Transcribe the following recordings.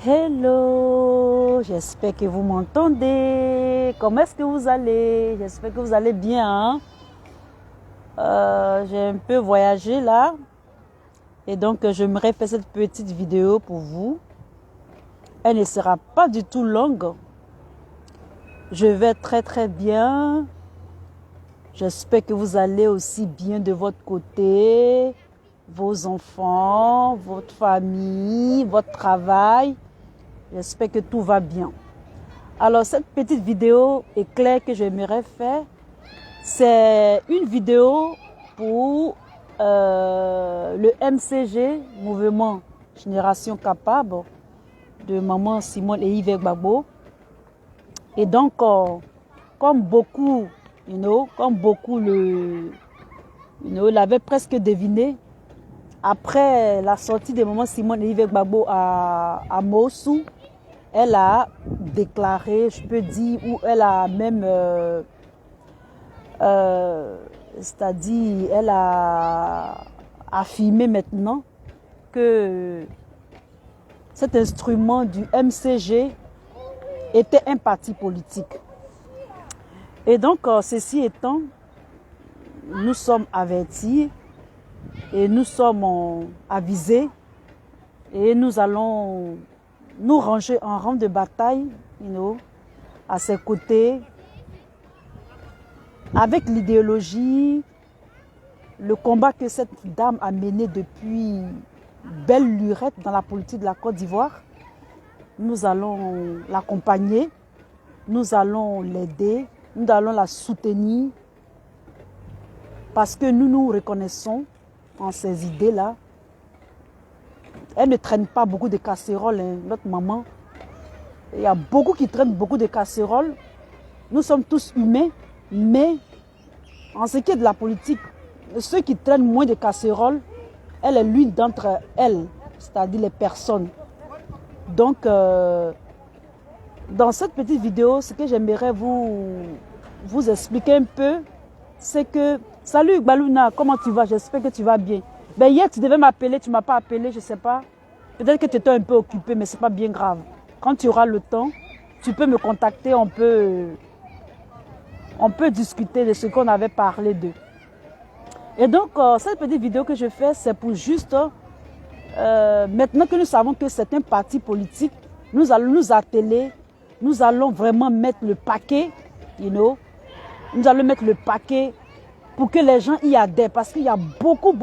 Hello, j'espère que vous m'entendez. Comment est-ce que vous allez? J'espère que vous allez bien. J'ai un peu voyagé là. Et donc, j'aimerais faire cette petite vidéo pour vous. Elle ne sera pas du tout longue. Je vais très bien. J'espère que vous allez aussi bien de votre côté. Vos enfants, votre famille, votre travail. J'espère que tout va bien. Alors, cette petite vidéo éclair que j'aimerais faire, c'est une vidéo pour le MCG, Mouvement Génération Capable, de maman Simone et Yves Gbagbo. Et donc, comme beaucoup, l'avaient presque deviné, après la sortie de maman Simone et Yves Gbagbo à Mossou, elle a déclaré, je peux dire, ou elle a même, c'est-à-dire, elle a affirmé maintenant que cet instrument du MCG était un parti politique. Et donc, ceci étant, nous sommes avertis et nous sommes avisés et nous allons nous ranger en rang de bataille, à ses côtés, avec l'idéologie, le combat que cette dame a mené depuis belle lurette dans la politique de la Côte d'Ivoire. Nous allons l'accompagner, nous allons l'aider, nous allons la soutenir, parce que nous nous reconnaissons en ces idées-là. Elle ne traîne pas beaucoup de casseroles, notre maman. Il y a beaucoup qui traînent beaucoup de casseroles. Nous sommes tous humains, mais en ce qui est de la politique, ceux qui traînent moins de casseroles, elle est l'une d'entre elles, c'est-à-dire les personnes. Donc, dans cette petite vidéo, ce que j'aimerais vous expliquer un peu, c'est que... Salut Gbalouna, comment tu vas? J'espère que tu vas bien. Ben hier, tu devais m'appeler, tu ne m'as pas appelé, je ne sais pas. Peut-être que tu étais un peu occupé, mais ce n'est pas bien grave. Quand tu auras le temps, tu peux me contacter, on peut discuter de ce qu'on avait parlé d'eux. Et donc, cette petite vidéo que je fais, c'est pour juste, maintenant que nous savons que c'est un parti politique, nous allons nous atteler, nous allons vraiment mettre le paquet, nous allons mettre le paquet pour que les gens y adhèrent. Parce qu'il y a beaucoup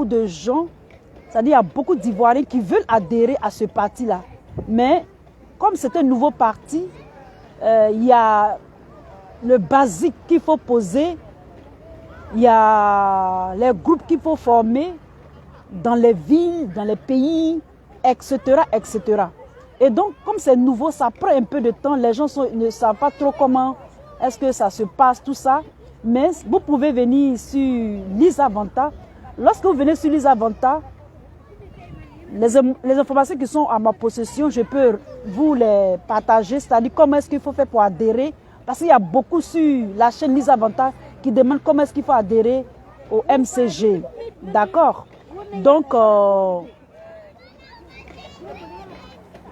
de gens, c'est-à-dire il y a beaucoup d'Ivoiriens qui veulent adhérer à ce parti-là. Mais comme c'est un nouveau parti, il y a le basique qu'il faut poser, il y a les groupes qu'il faut former dans les villes, dans les pays, etc. Et donc, comme c'est nouveau, ça prend un peu de temps. Les gens ne savent pas trop comment est-ce que ça se passe, tout ça. Mais vous pouvez venir sur Lisa Vanta. Lorsque vous venez sur Lisa Vanta, les informations qui sont à ma possession, je peux vous les partager. C'est-à-dire comment est-ce qu'il faut faire pour adhérer. Parce qu'il y a beaucoup sur la chaîne Lisa Vanta qui demandent comment est-ce qu'il faut adhérer au MCG. D'accord? Donc,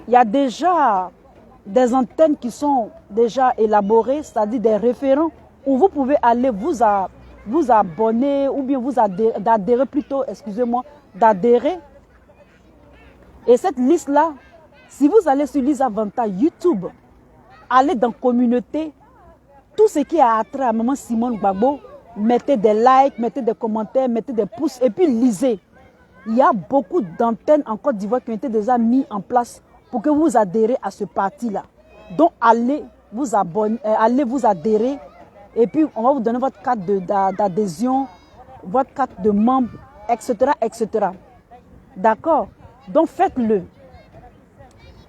il y a déjà des antennes qui sont déjà élaborées, c'est-à-dire des référents où vous pouvez aller vous abonner ou bien d'adhérer plutôt, excusez-moi, d'adhérer. Et cette liste-là, si vous allez sur Lisa Vanta YouTube, allez dans communauté, tout ce qui a attrait à maman Simone Gbagbo, mettez des likes, mettez des commentaires, mettez des pouces et puis lisez. Il y a beaucoup d'antennes en Côte d'Ivoire qui ont été déjà mises en place pour que vous adhérez à ce parti-là. Donc allez vous abonner, allez vous adhérer et puis on va vous donner votre carte d'adhésion, votre carte de membre, etc. D'accord? Donc faites-le.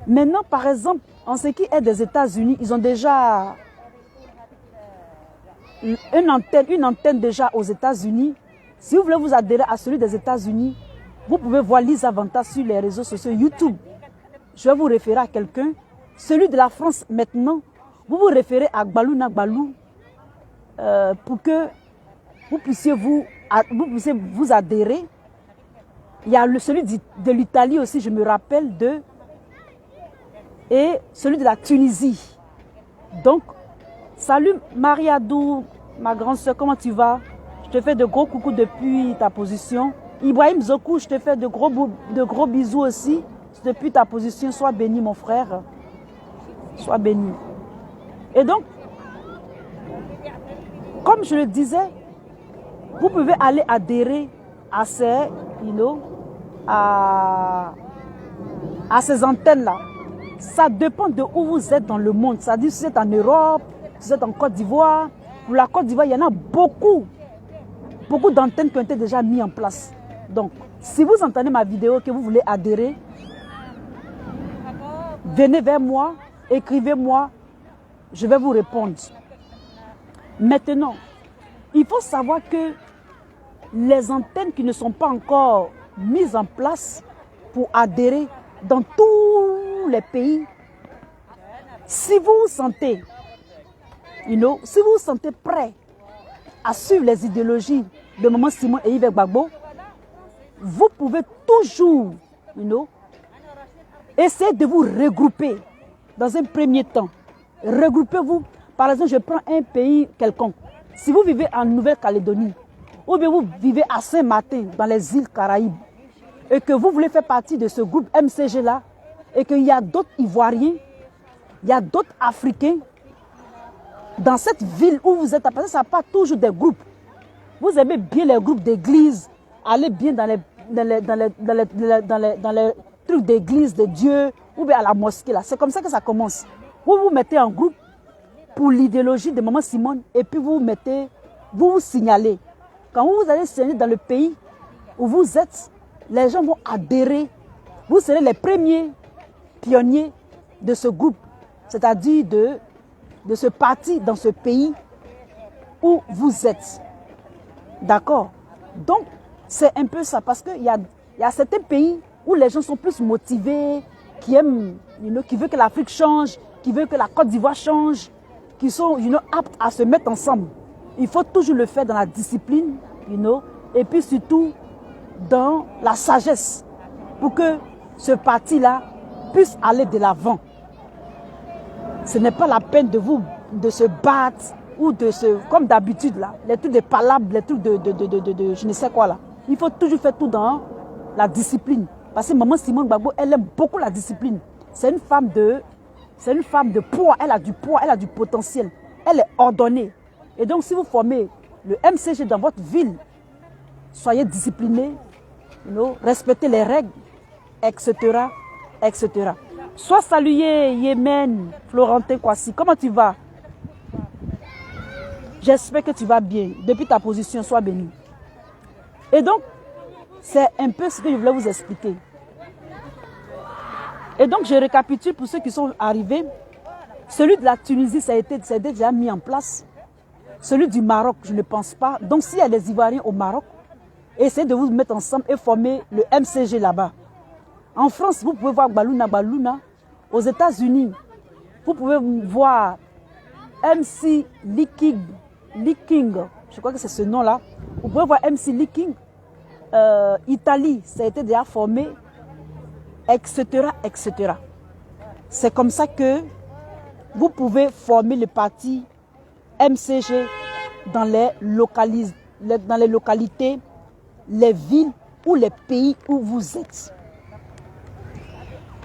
Maintenant, par exemple, en ce qui est des États-Unis, ils ont déjà une antenne déjà aux États-Unis. Si vous voulez vous adhérer à celui des États-Unis, vous pouvez voir Lisa Vanta sur les réseaux sociaux YouTube. Je vais vous référer à quelqu'un. Celui de la France maintenant, vous vous référez à Gbalouna Gbalou pour que vous puissiez vous adhérer. Il y a celui de l'Italie aussi, je me rappelle de et celui de la Tunisie. Donc, salut Mariadou, ma grande soeur, comment tu vas? Je te fais de gros coucous depuis ta position. Ibrahim Zokou, je te fais de gros bisous aussi depuis ta position. Sois béni, mon frère. Sois béni. Et donc, comme je le disais, vous pouvez aller adhérer à ces, à ces antennes-là. Ça dépend de où vous êtes dans le monde. C'est-à-dire si vous êtes en Europe, si vous êtes en Côte d'Ivoire. Pour la Côte d'Ivoire, il y en a beaucoup d'antennes qui ont été déjà mises en place. Donc, si vous entendez ma vidéo que vous voulez adhérer, venez vers moi, écrivez-moi, je vais vous répondre. Maintenant, il faut savoir que les antennes qui ne sont pas encore mises en place pour adhérer dans tous les pays, si vous vous sentez, si vous vous sentez prêt à suivre les idéologies de Maman Simone et Yves Gbagbo, vous pouvez toujours, essayer de vous regrouper dans un premier temps. Regroupez-vous. Par exemple, je prends un pays quelconque. Si vous vivez en Nouvelle-Calédonie, ou bien vous vivez à Saint-Martin, dans les îles Caraïbes, et que vous voulez faire partie de ce groupe MCG-là, et qu'il y a d'autres Ivoiriens, il y a d'autres Africains, dans cette ville où vous êtes, parce que ça n'a pas toujours des groupes. Vous aimez bien les groupes d'église, allez bien dans les trucs d'église, de Dieu, ou bien à la mosquée. C'est comme ça que ça commence. Vous vous mettez en groupe pour l'idéologie de Maman Simone, et puis vous vous signalez. Quand vous allez signaler dans le pays où vous êtes, les gens vont adhérer. Vous serez les premiers pionniers de ce groupe, c'est-à-dire de ce parti dans ce pays où vous êtes. D'accord? Donc, c'est un peu ça, parce qu'il y a certains pays où les gens sont plus motivés, qui aiment, qui veulent que l'Afrique change, qui veulent que la Côte d'Ivoire change, qui sont aptes à se mettre ensemble. Il faut toujours le faire dans la discipline, et puis surtout dans la sagesse, pour que ce parti-là puisse aller de l'avant. Ce n'est pas la peine de se battre ou comme d'habitude là, les trucs de palabres, les trucs de je ne sais quoi là. Il faut toujours faire tout dans la discipline. Parce que Maman Simone Gbagbo, elle aime beaucoup la discipline. C'est une femme de poids, elle a du poids, elle a du potentiel. Elle est ordonnée. Et donc si vous formez le MCG dans votre ville, soyez disciplinés, respectez les règles, etc., etc. Sois salué, Yémen, Florentin Kwasi. Comment tu vas? J'espère que tu vas bien. Depuis ta position, sois béni. Et donc, c'est un peu ce que je voulais vous expliquer. Et donc, je récapitule pour ceux qui sont arrivés. Celui de la Tunisie, ça a été déjà mis en place. Celui du Maroc, je ne pense pas. Donc, s'il y a des Ivoiriens au Maroc, essayez de vous mettre ensemble et former le MCG là-bas. En France, vous pouvez voir Baluna. Aux États-Unis, vous pouvez voir MC Lee King. Je crois que c'est ce nom-là. Vous pouvez voir MC Lee King. Italie, ça a été déjà formé, etc., etc. C'est comme ça que vous pouvez former le parti MCG dans les localités, les villes ou les pays où vous êtes.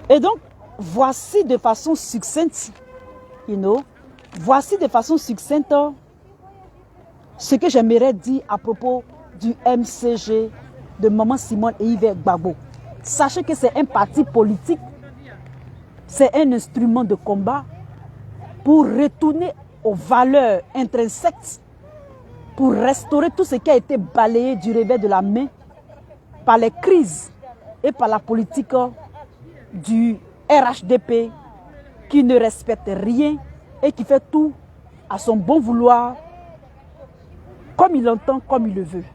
Et donc, voici de façon succincte, voici de façon succincte ce que j'aimerais dire à propos du MCG de Maman Simone et Yves Gbagbo. Sachez que c'est un parti politique, c'est un instrument de combat pour retourner aux valeurs intrinsèques, pour restaurer tout ce qui a été balayé du revers de la main par les crises et par la politique du RHDP qui ne respecte rien et qui fait tout à son bon vouloir, comme il l'entend, comme il le veut.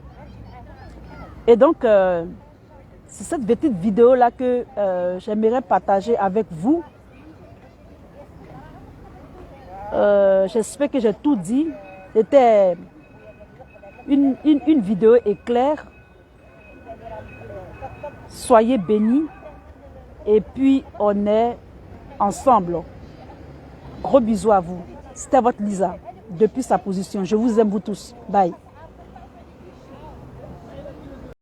Et donc, c'est cette petite vidéo-là que j'aimerais partager avec vous. J'espère que j'ai tout dit. C'était une vidéo éclair. Soyez bénis. Et puis, on est ensemble. Gros bisous à vous. C'était votre Lisa, depuis sa position. Je vous aime vous tous. Bye.